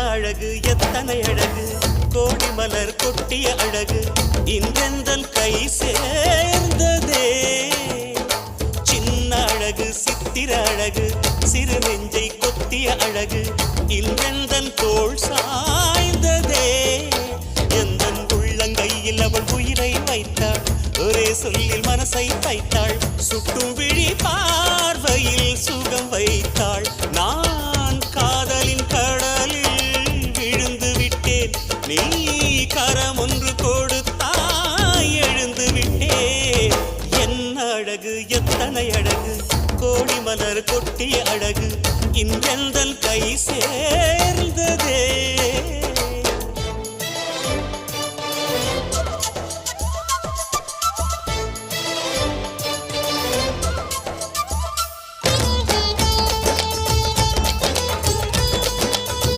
அழகு எத்தனை அழகு கோடி மலர் கொட்டிய அழகு இன்றெந்தன் கை சேர்ந்ததே சின்ன அழகு சித்திர அழகு சிறு நெஞ்சை கொத்திய அழகு இன்றெந்தன் தோள் சாய்ந்ததே எந்தன் உள்ளங்கையில் அவள் உயிரை வைத்தாள் ஒரே சொல்லில் மனசை வைத்தாள் சுட்டும் விழி பார்வையில் சுகம் வைத்தாள் நான் காதலின் கடலில் விழுந்து விட்டேன் நீ கரம் ஒன்று கொடுத்தாய் எழுந்து விட்டேன் என்ன அழகு எத்தனை அழகு கோடி மலர் கொட்டிய அழகு இன்றெந்தன் கை சேர்